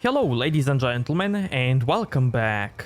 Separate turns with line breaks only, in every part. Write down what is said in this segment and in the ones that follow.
Hello, ladies and gentlemen, and welcome back.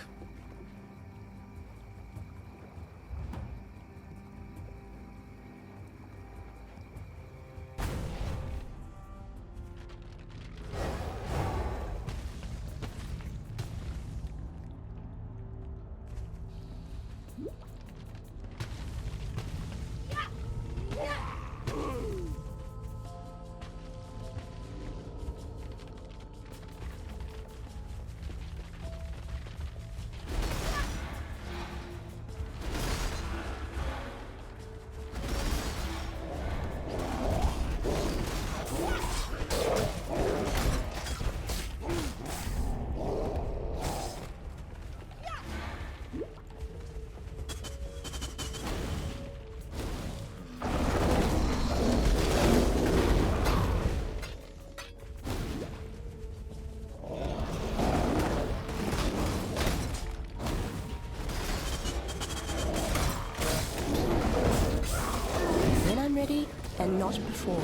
When I'm ready, and not before.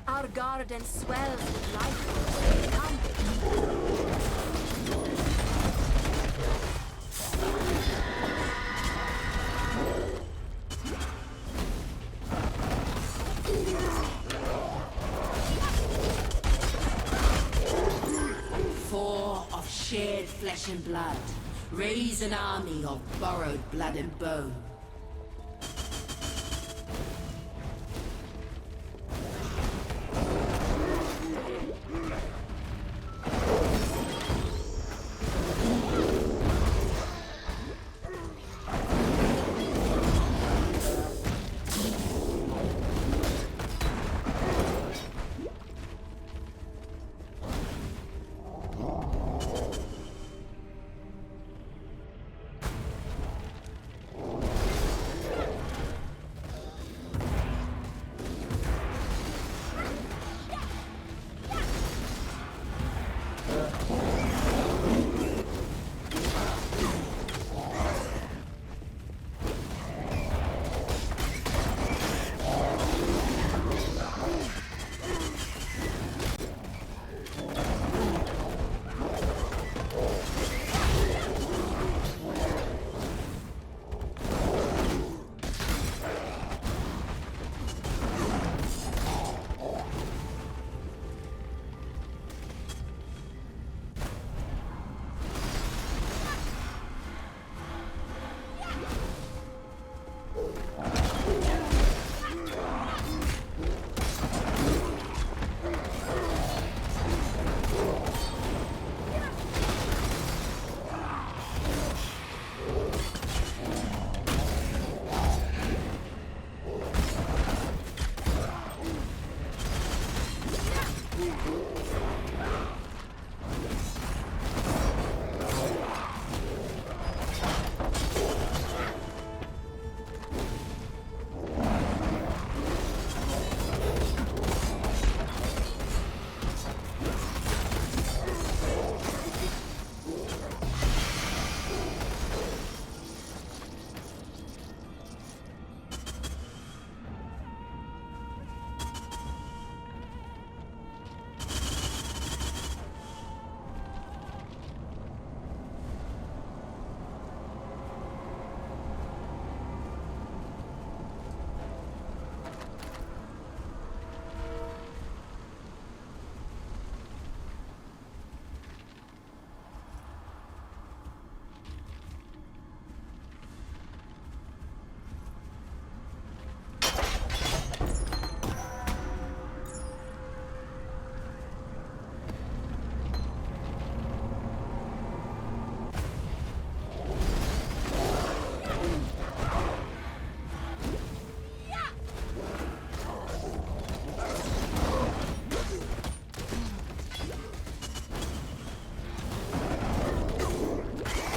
Our garden swells with life. Come.
Four of shared flesh and blood. Raise an army of borrowed blood and bone.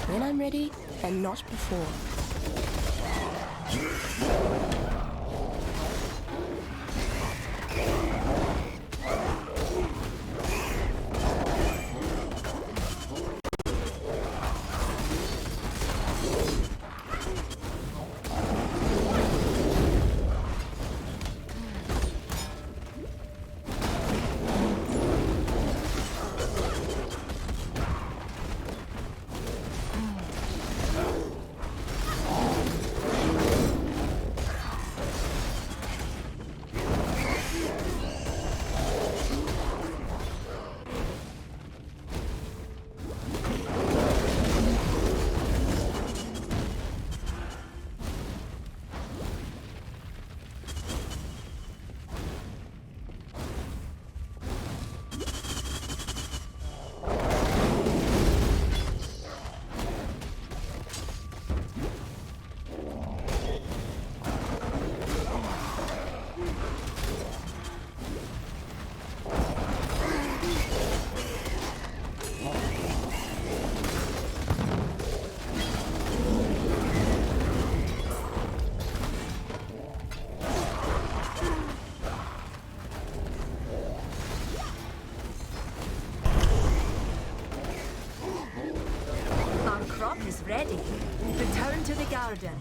when I'm ready, and not before.
Is ready. Return to the garden.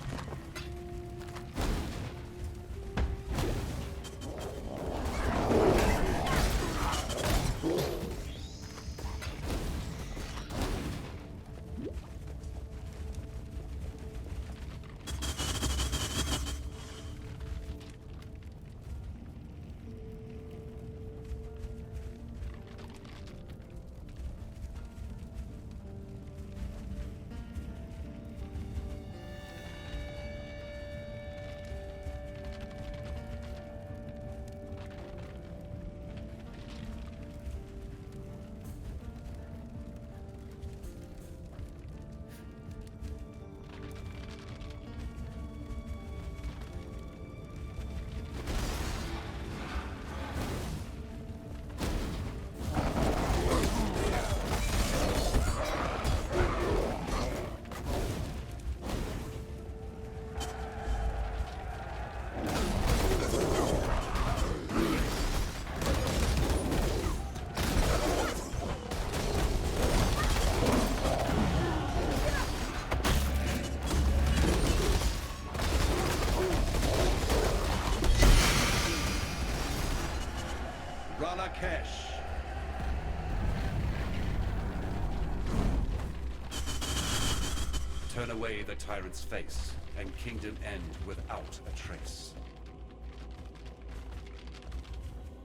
Turn away the tyrant's face, and kingdom end without a trace.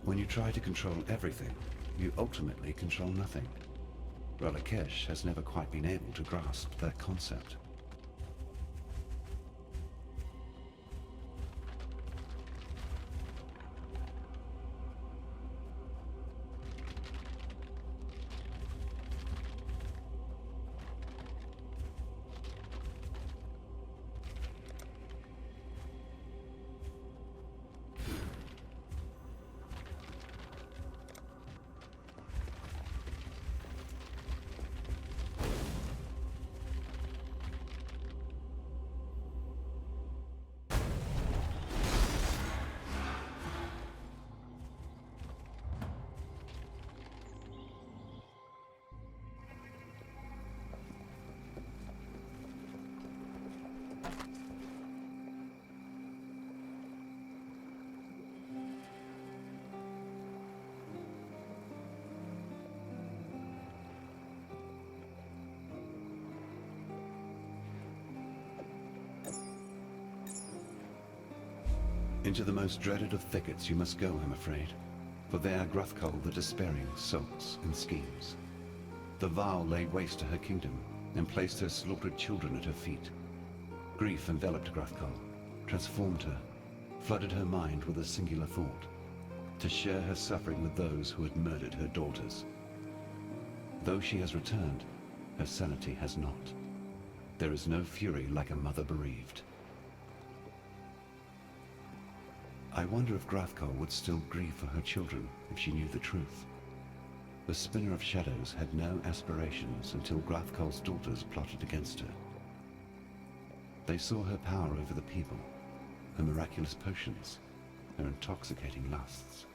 When you try to control everything, you ultimately control nothing. Ralakesh has never quite been able to grasp that concept. Into the most dreaded of thickets you must go, I'm afraid. For there Gruthkul the Despairing sulks and schemes. The Varl laid waste to her kingdom, and placed her slaughtered children at her feet. Grief enveloped Gruthkul, transformed her, flooded her mind with a singular thought, to share her suffering with those who had murdered her daughters. Though she has returned, her sanity has not. There is no fury like a mother bereaved. I wonder if Gruthkul would still grieve for her children if she knew the truth. The Spinner of Shadows had no aspirations until Grathkol's daughters plotted against her. They saw her power over the people, her miraculous potions, her intoxicating lusts.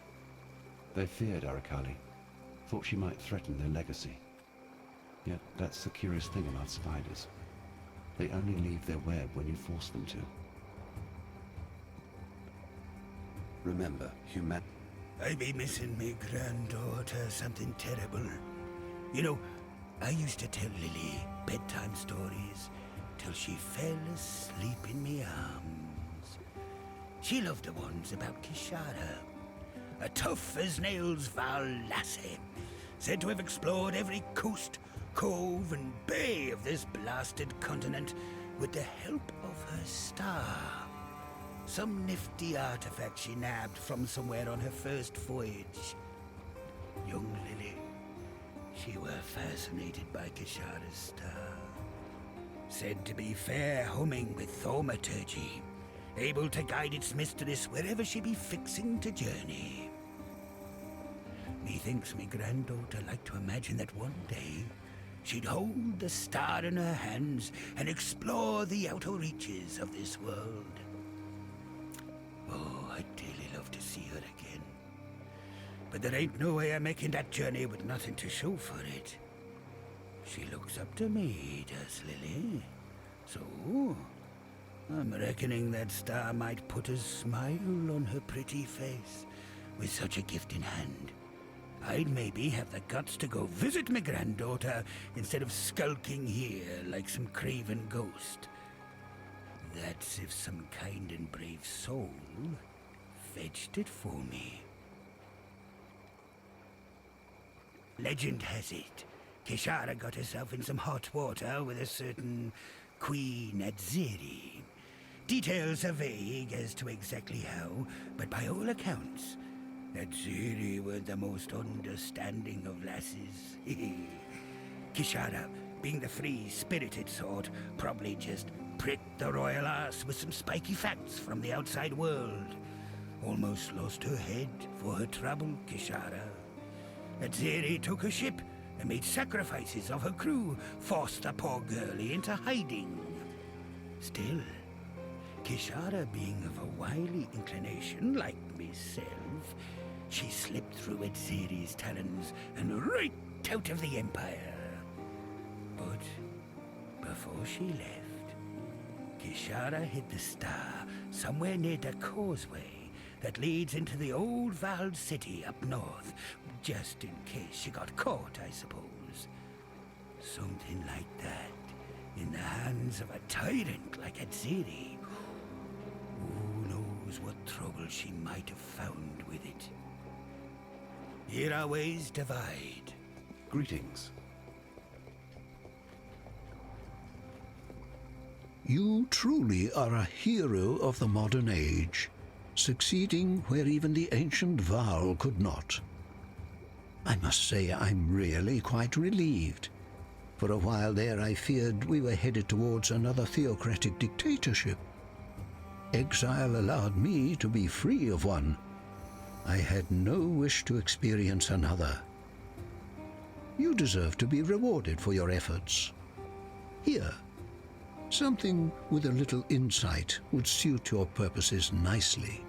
They feared Arakali, thought she might threaten their legacy. Yet that's the curious thing about spiders. They only leave their web when you force them to. Remember,
I be missing me granddaughter something terrible. You know, I used to tell Lily bedtime stories till she fell asleep in me arms. She loved the ones about Kishara, a tough as nails Val lassie, said to have explored every coast, cove and bay of this blasted continent with the help of her star. Some nifty artifact she nabbed from somewhere on her first voyage. Young Lily, she were fascinated by Kishara's star. Said to be fair humming with thaumaturgy, able to guide its mistress wherever she be fixing to journey. Methinks me granddaughter liked to imagine that one day she'd hold the star in her hands and explore the outer reaches of this world. Oh, I'd dearly love to see her again. But there ain't no way of making that journey with nothing to show for it. She looks up to me, does Lily? So, I'm reckoning that star might put a smile on her pretty face. With such a gift in hand, I'd maybe have the guts to go visit my granddaughter instead of skulking here like some craven ghost. That's if some kind and brave soul fetched it for me. Legend has it, Kishara got herself in some hot water with a certain Queen Adziri. Details are vague as to exactly how, but by all accounts, Adziri were the most understanding of lasses. Kishara, being the free-spirited sort, probably just pricked the royal ass with some spiky facts from the outside world. Almost lost her head for her trouble, Kishara. Adziri took her ship and made sacrifices of her crew, forced the poor girlie into hiding. Still, Kishara being of a wily inclination like myself, she slipped through Adziri's talons and right out of the Empire. But before she left, Kishara hid the star somewhere near the causeway that leads into the old Val city up north, just in case she got caught, I suppose. Something like that, in the hands of a tyrant like Adziri. Who knows what trouble she might have found with it. Here our ways divide.
Greetings.
You truly are a hero of the modern age, succeeding where even the ancient Val could not. I must say I'm really quite relieved. For a while there I feared we were headed towards another theocratic dictatorship. Exile allowed me to be free of one. I had no wish to experience another. You deserve to be rewarded for your efforts. Here, something with a little insight would suit your purposes nicely.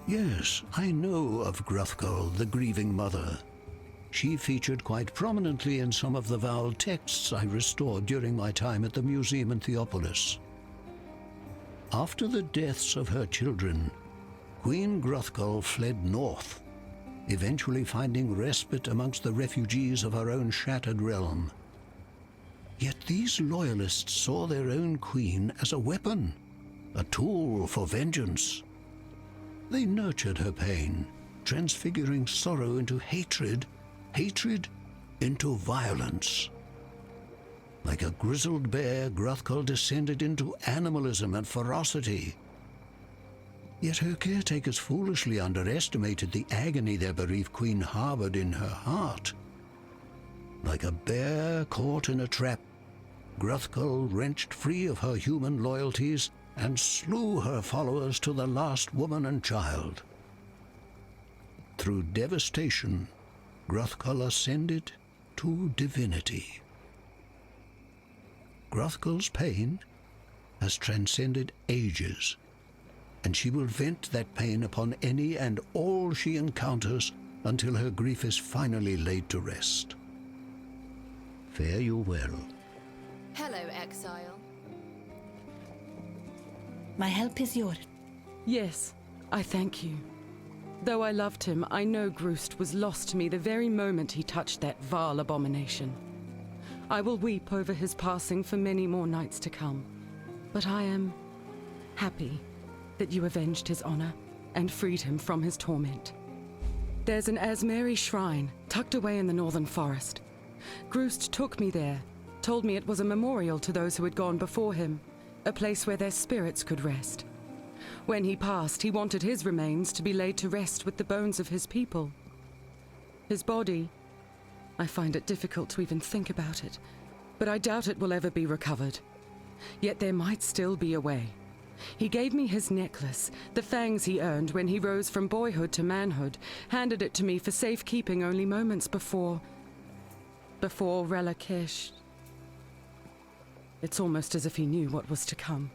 Yes, I know of Grathkol, the grieving mother. She featured quite prominently in some of the Val texts I restored during my time at the museum in Theopolis. After the deaths of her children, Queen Grathkol fled north, eventually finding respite amongst the refugees of her own shattered realm. Yet these loyalists saw their own queen as a weapon, a tool for vengeance. They nurtured her pain, transfiguring sorrow into hatred, hatred into violence. Like a grizzled bear, Grathkol descended into animalism and ferocity. Yet her caretakers foolishly underestimated the agony their bereaved queen harbored in her heart. Like a bear caught in a trap, Grathkol wrenched free of her human loyalties and slew her followers to the last woman and child. Through devastation, Gruthkul ascended to divinity. Gruthkul's pain has transcended ages, and she will vent that pain upon any and all she encounters until her grief is finally laid to rest. Fare you well.
Hello, exile.
My help is yours.
Yes, I thank you. Though I loved him, I know Groost was lost to me the very moment he touched that vile abomination. I will weep over his passing for many more nights to come, but I am happy that you avenged his honor and freed him from his torment. There's an Asmeri shrine tucked away in the northern forest. Groost took me there, told me it was a memorial to those who had gone before him, a place where their spirits could rest. When he passed, he wanted his remains to be laid to rest with the bones of his people. His body, I find it difficult to even think about it, but I doubt it will ever be recovered. Yet there might still be a way. He gave me his necklace, the fangs he earned when he rose from boyhood to manhood, handed it to me for safekeeping only moments before Relakesh. It's almost as if he knew what was to come.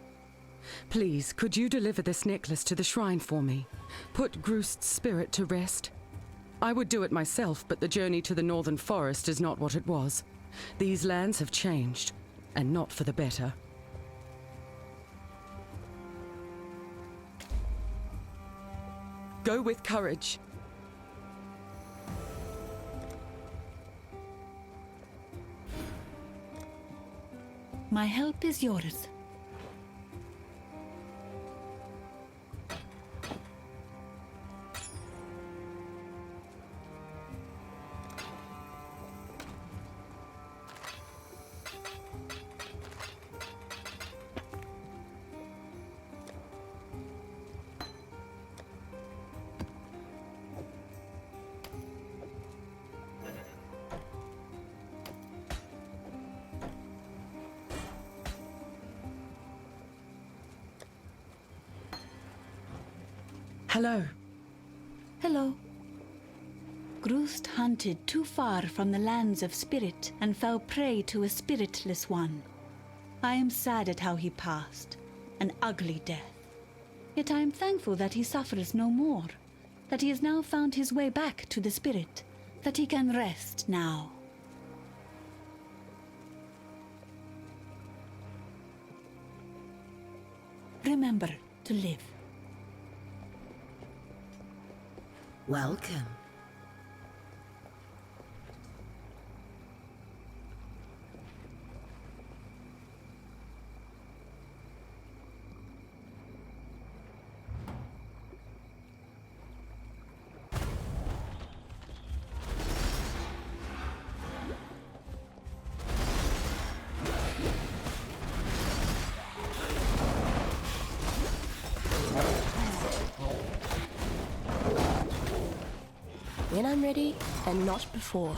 Please, could you deliver this necklace to the shrine for me? Put Groost's spirit to rest. I would do it myself, but the journey to the northern forest is not what it was. These lands have changed, and not for the better. Go with courage.
My help is yours.
Hello.
Hello. Groost hunted too far from the lands of spirit and fell prey to a spiritless one. I am sad at how he passed, an ugly death. Yet I am thankful that he suffers no more, that he has now found his way back to the spirit, that he can rest now. Remember to live.
Welcome.
When I'm ready, and not before.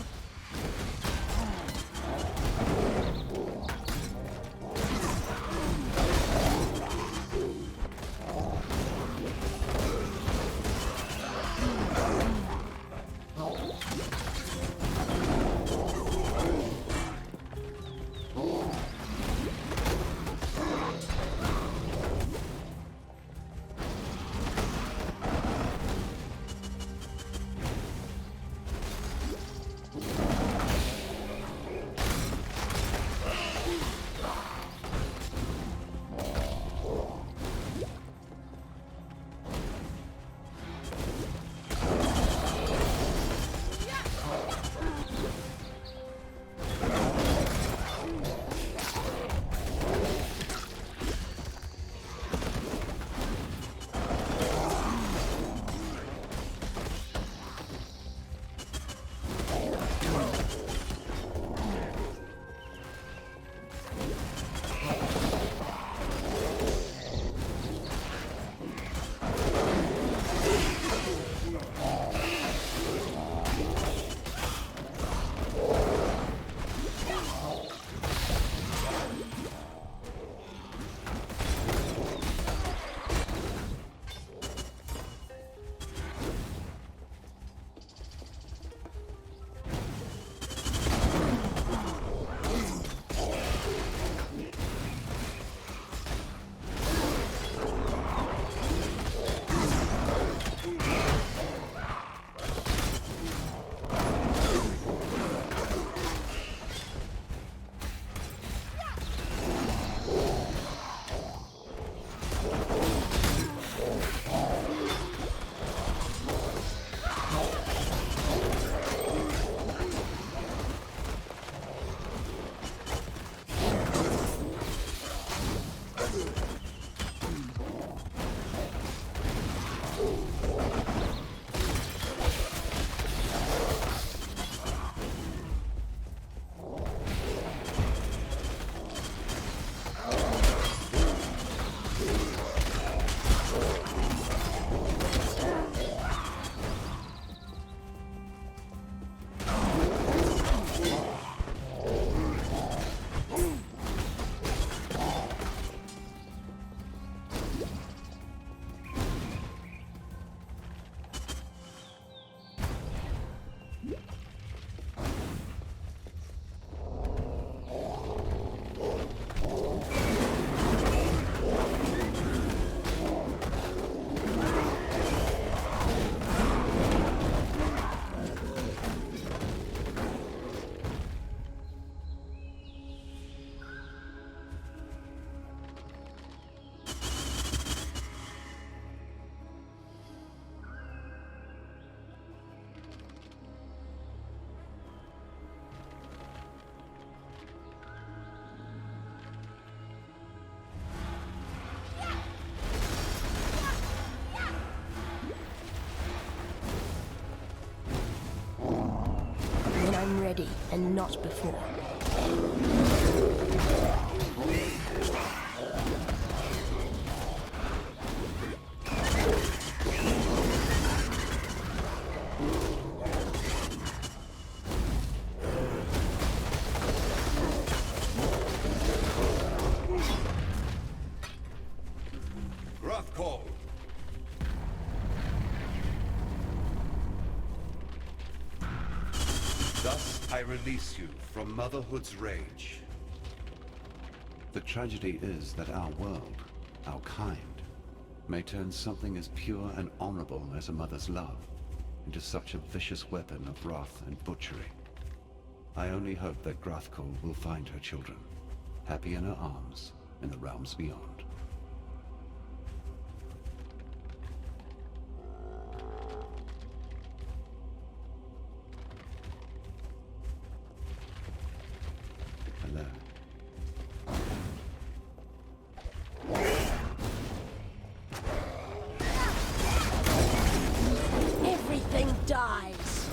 and not before.
Wrathcall! Thus I release you from motherhood's rage. The tragedy is that our world, our kind, may turn something as pure and honorable as a mother's love into such a vicious weapon of wrath and butchery. I only hope that Wrathcall will find her children, happy in her arms, in the realms beyond. Hello.
Everything dies.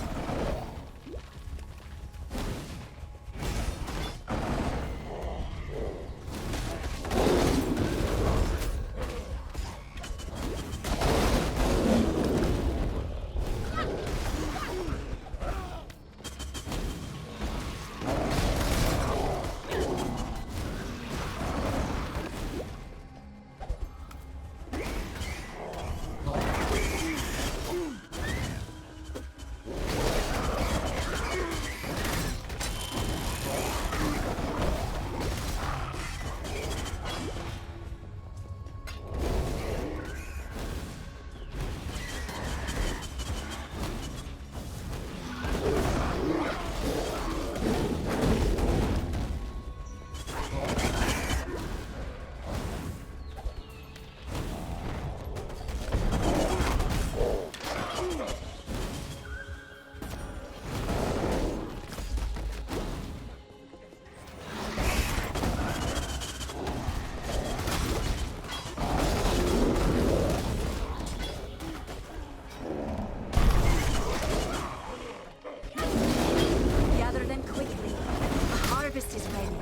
Gather them quickly. The harvest is ready.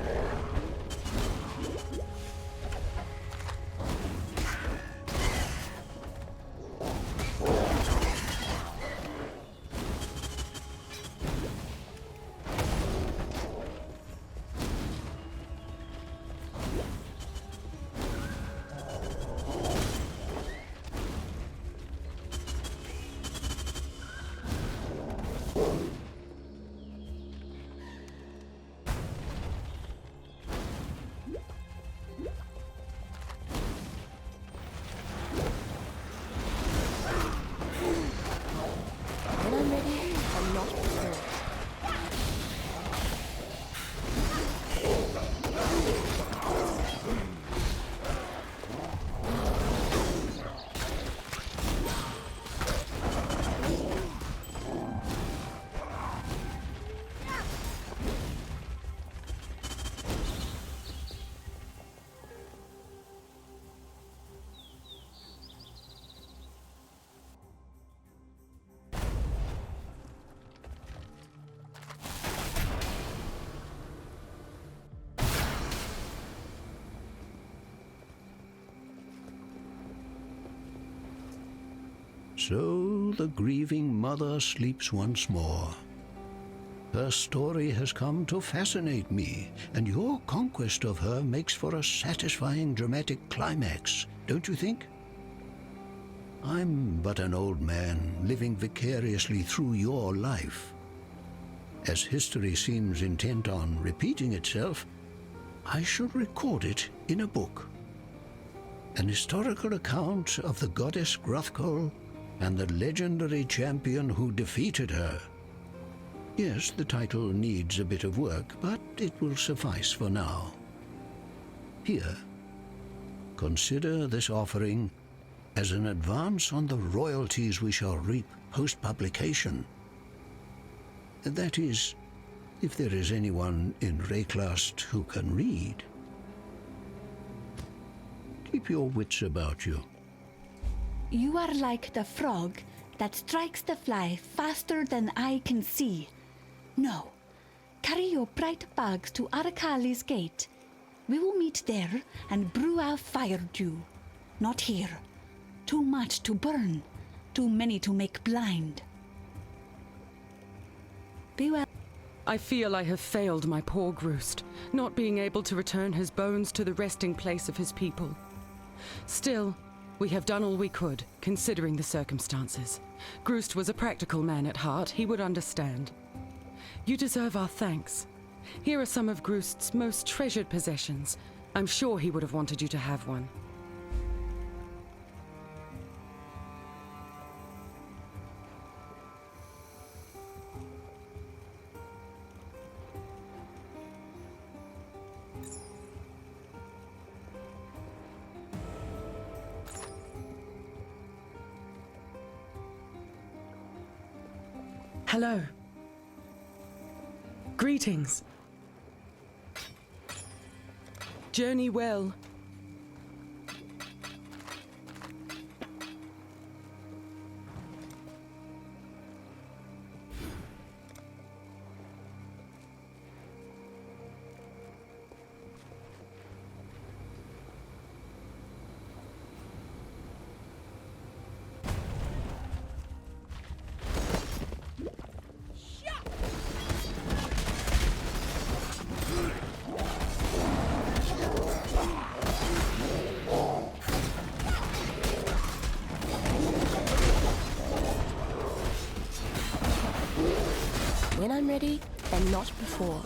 When I'm ready, and not before.
So the grieving mother sleeps once more. Her story has come to fascinate me, and your conquest of her makes for a satisfying dramatic climax, don't you think? I'm but an old man living vicariously through your life. As history seems intent on repeating itself, I should record it in a book. An historical account of the goddess Wrathcall and the legendary champion who defeated her. Yes, the title needs a bit of work, but it will suffice for now. Here, consider this offering as an advance on the royalties we shall reap post-publication. That is, if there is anyone in Rayclast who can read. Keep your wits about you.
You are like the frog that strikes the fly faster than I can see. No, Carry your bright bags to Arakali's gate. We will meet there and brew our fire dew. Not here. Too much to burn. Too many to make blind. Be well.
I feel I have failed my poor Groost, not being able to return his bones to the resting place of his people. Still, we have done all we could, considering the circumstances. Groost was a practical man at heart. He would understand. You deserve our thanks. Here are some of Groost's most treasured possessions. I'm sure he would have wanted you to have one. Hello. Greetings. Journey well.
When I'm ready, and not before.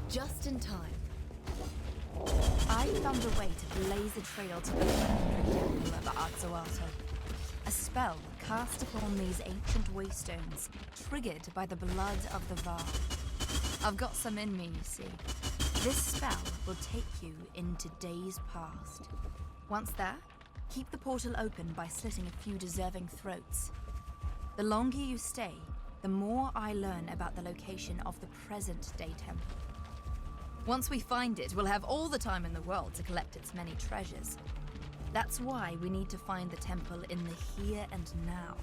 Just in time. I found a way to blaze a trail to the temple of Arzoato. A spell cast upon these ancient waystones, triggered by the blood of the Var. I've got some in me, you see. This spell will take you into days past. Once there, keep the portal open by slitting a few deserving throats. The longer you stay, the more I learn about the location of the present-day temple. Once we find it, we'll have all the time in the world to collect its many treasures. That's why we need to find the temple in the here and now.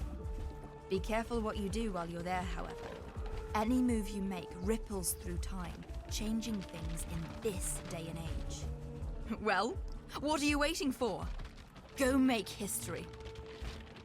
Be careful what you do while you're there, however. Any move you make ripples through time, changing things in this day and age. Well, what are you waiting for? Go make history.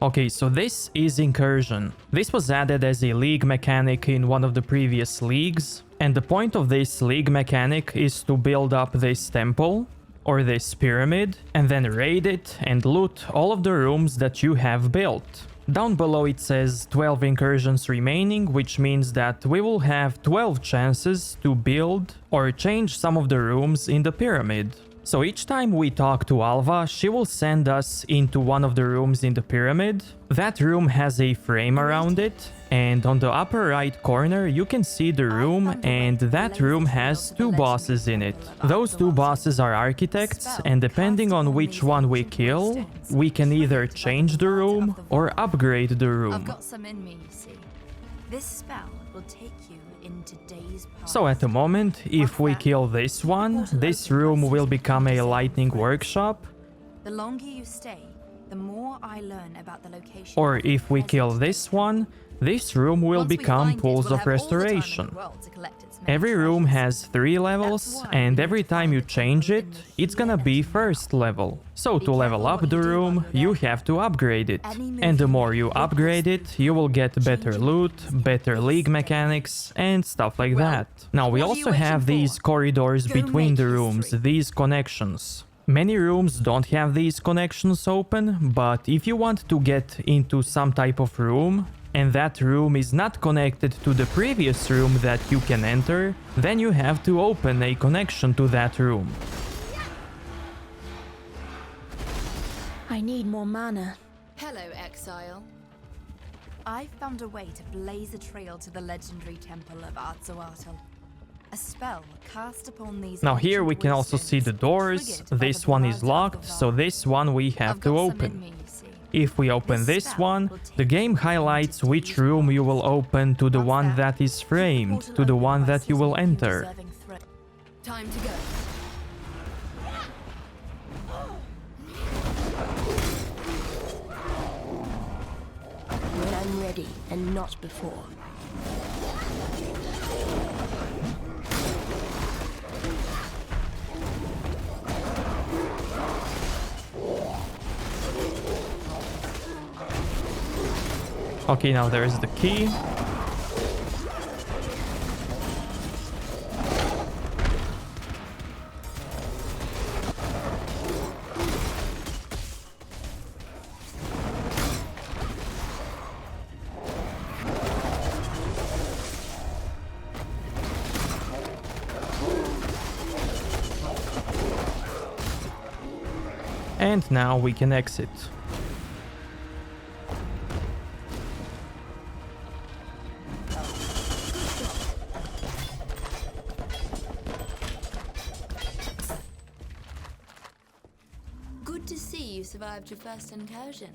Okay, so this is Incursion. This was added as a league mechanic in one of the previous leagues, and the point of this league mechanic is to build up this temple, or this pyramid, and then raid it and loot all of the rooms that you have built. Down below it says 12 incursions remaining, which means that we will have 12 chances to build or change some of the rooms in the pyramid. So each time we talk to Alva, she will send us into one of the rooms in the pyramid. That room has a frame around it, and on the upper right corner you can see the room, and that room has two bosses in it. Those two bosses are architects, and depending on which one we kill, we can either change the room or upgrade the
I've
room.
got some in me, you see. This spell will take you into days past.
So at the moment, if we kill this one, this room will become a lightning workshop.
The longer you stay, the more I learn about the location.
Or
of the
if we kill
present
this one, this room will
Once we
become
find it,
pools
we'll
of
have all the time in the
restoration.
world to collect its
Every room has 3 levels, and every time you change it, it's gonna be first level. So to level up the room, you have to upgrade it. And the more you upgrade it, you will get better loot, better league mechanics, and stuff like that. Now we also have these corridors between the rooms, these connections. Many rooms don't have these connections open, but if you want to get into some type of room, and that room is not connected to the previous room that you can enter, then you have to open a connection to that room.
I need more mana.
Hello, exile. I found a way to blaze a trail to the legendary temple of Arzoato. A spell cast upon these.
Now here we can also see the doors. This one is locked, so this one we have to open. If we open this one, the game highlights which room you will open to the one that is framed, to the one that you will enter.
Time to go.
When I'm ready and not before.
Okay, now there is the key. And now we can exit.
Survived your first incursion.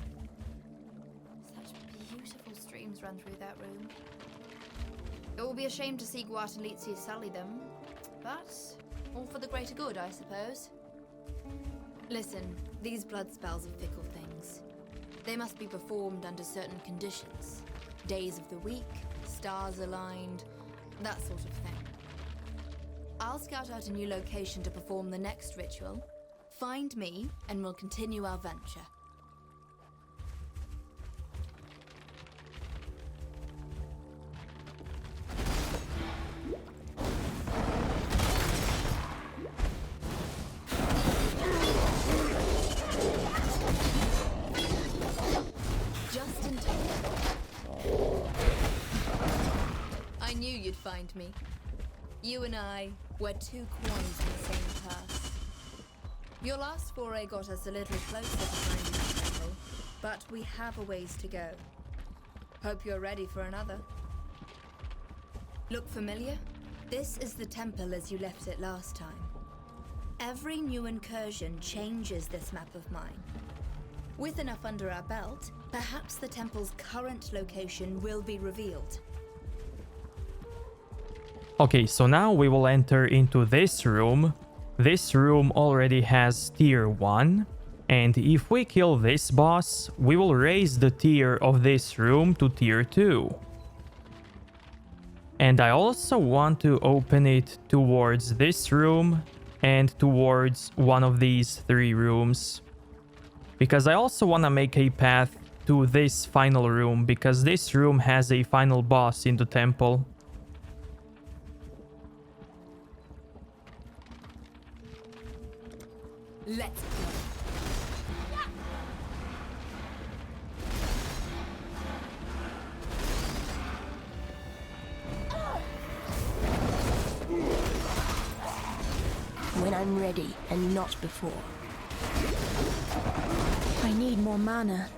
Such beautiful streams run through that room. It will be a shame to see Guatalizzi sully them, but all for the greater good, I suppose. Listen, these blood spells are fickle things. They must be performed under certain conditions. Days of the week, stars aligned, that sort of thing. I'll scout out a new location to perform the next ritual. Find me, and we'll continue our venture. Just in time. I knew you'd find me. You and I were 2 coins in the same purse. Your last foray got us a little closer to finding the temple, but we have a ways to go. Hope you're ready for another. Look familiar? This is the temple as you left it last time. Every new incursion changes this map of mine. With enough under our belt, perhaps the temple's current location will be revealed.
Okay, so now we will enter into this room. This room already has tier 1, and if we kill this boss, we will raise the tier of this room to tier 2. And I also want to open it towards this room and towards one of these 3 rooms. Because I also want to make a path to this final room, because this room has a final boss in the temple.
Let's go.
When I'm ready and not before. I need more mana.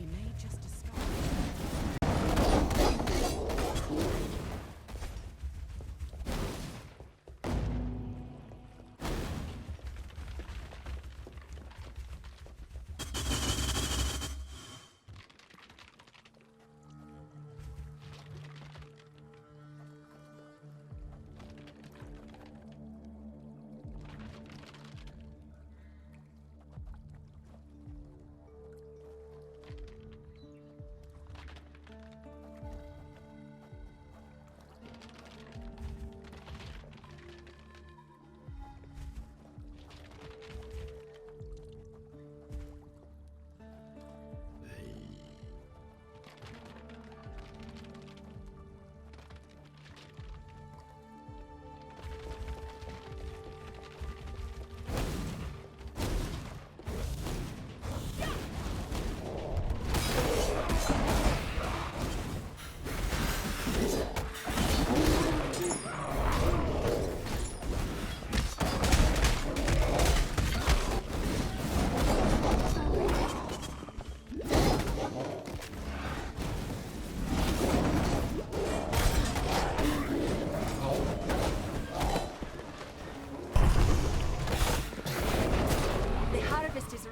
We may just discover.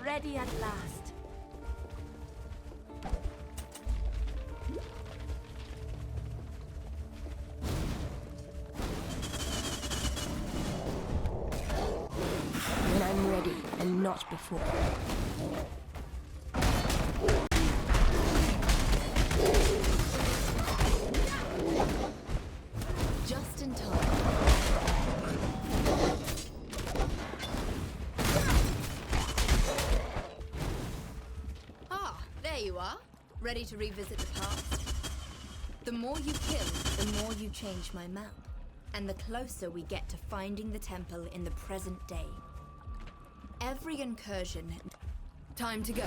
Ready at last.
When I'm ready, and not before.
Just in time. There you are, ready to revisit the past. The more you kill, the more you change my map, and the closer we get to finding the temple in the present day. Every incursion... Time to go.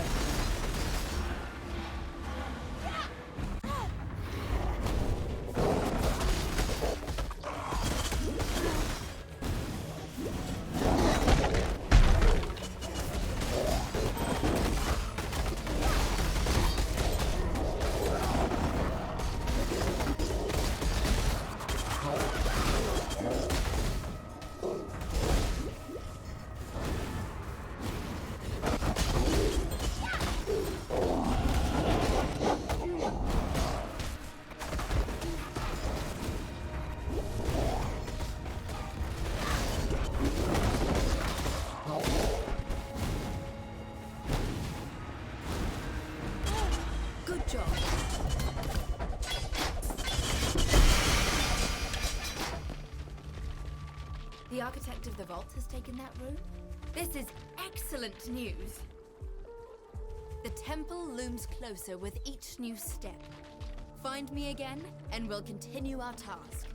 The architect of the vault has taken that room? This is excellent news! The temple looms closer with each new step. Find me again, and we'll continue our task.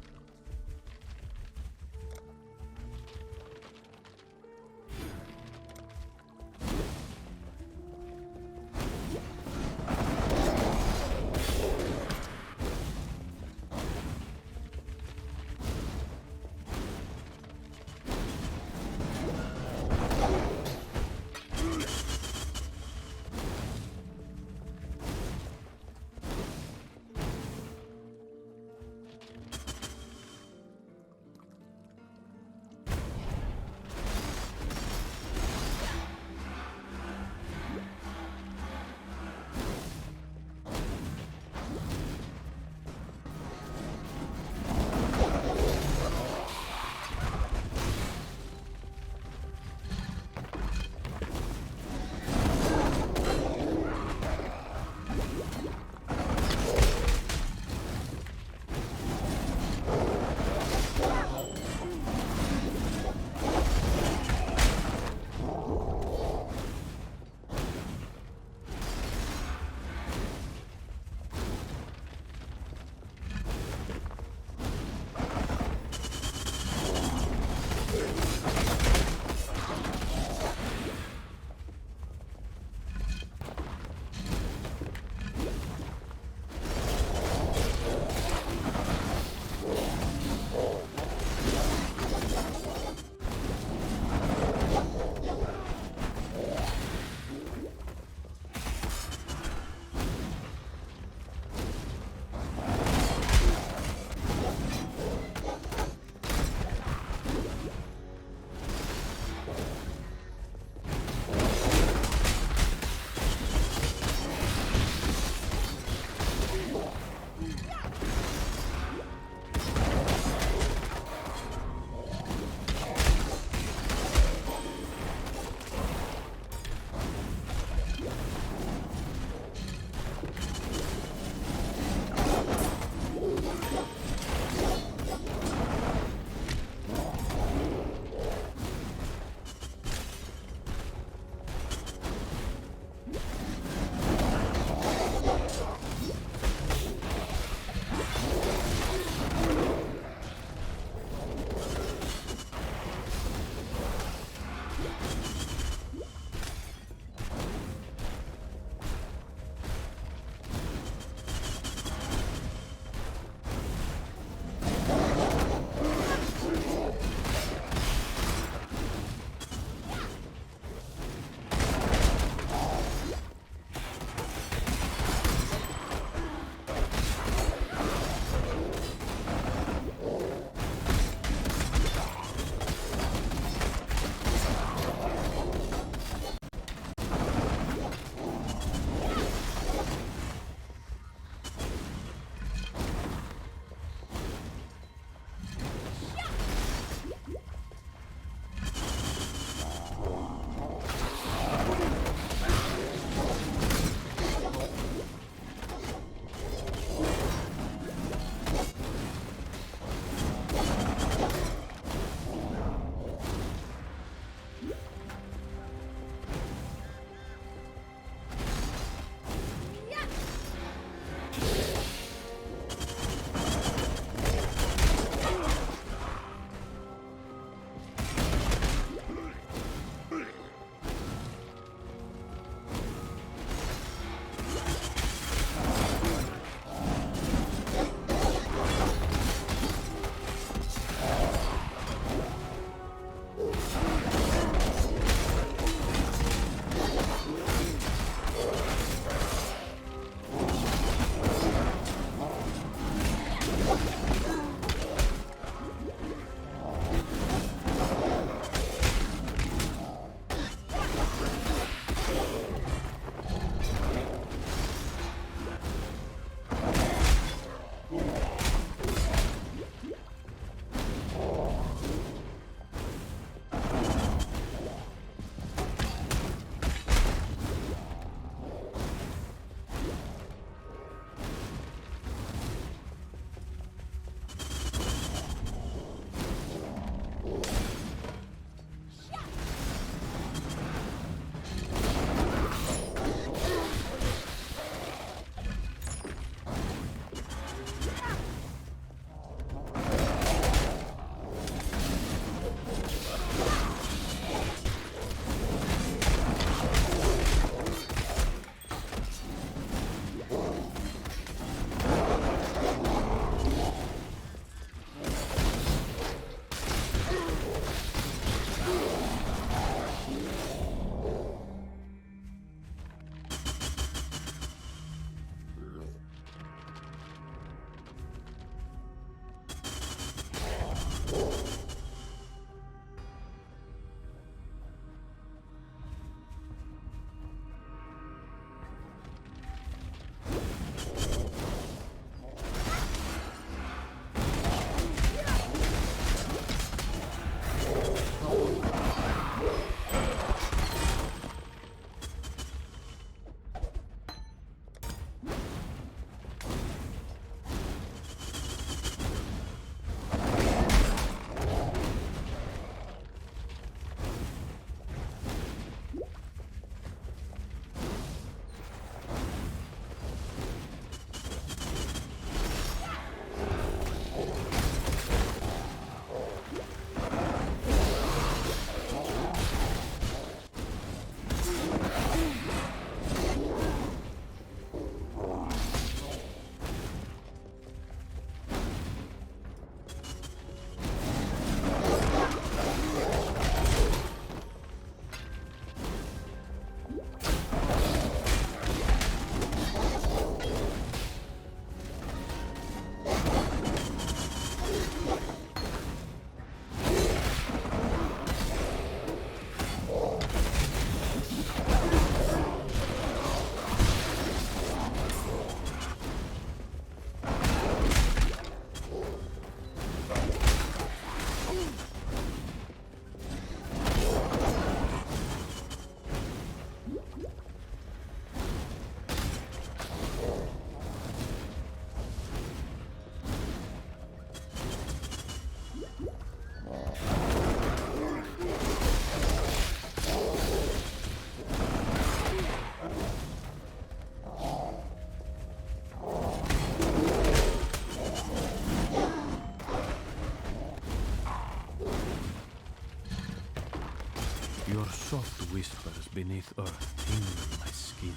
beneath earth tingle my skin,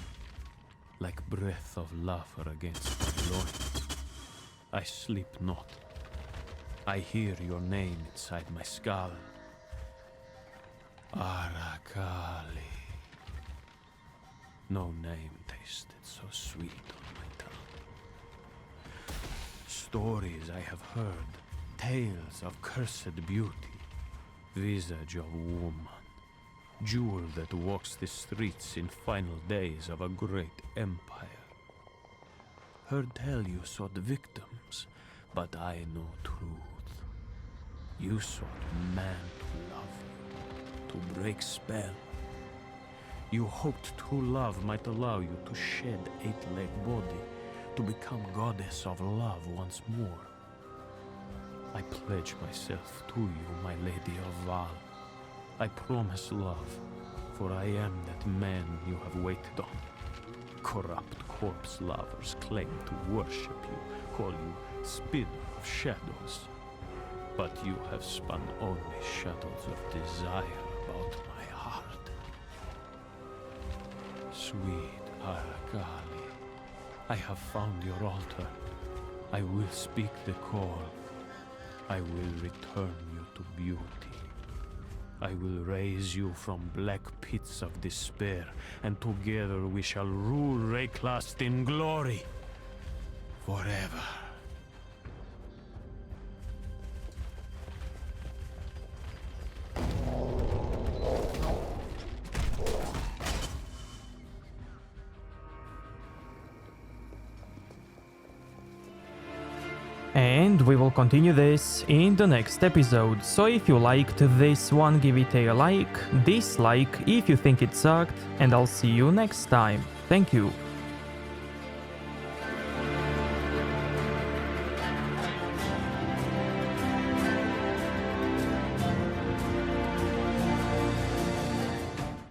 like breath of laughter against my loins. I sleep not. I hear your name inside my skull. Arakali. No name tasted so sweet on my tongue. Stories I have heard, tales of cursed beauty, visage of woman, jewel that walks the streets in final days of a great empire. Heard tell you sought victims, but I know truth. You sought man to love you, to break spell. You hoped true love might allow you to shed eight-legged body, to become goddess of love once more. I pledge myself to you, my lady of Val. I promise love, for I am that man you have waited on. Corrupt corpse lovers claim to worship you, call you spinner of shadows. But you have spun only shadows of desire about my heart. Sweet Arakali, I have found your altar. I will speak the call. I will return you to beauty. I will raise you from black pits of despair, and together we shall rule Rayclast in glory forever.
And we will continue this in the next episode, so if you liked this one, give it a like, dislike if you think it sucked, and I'll see you next time. Thank you.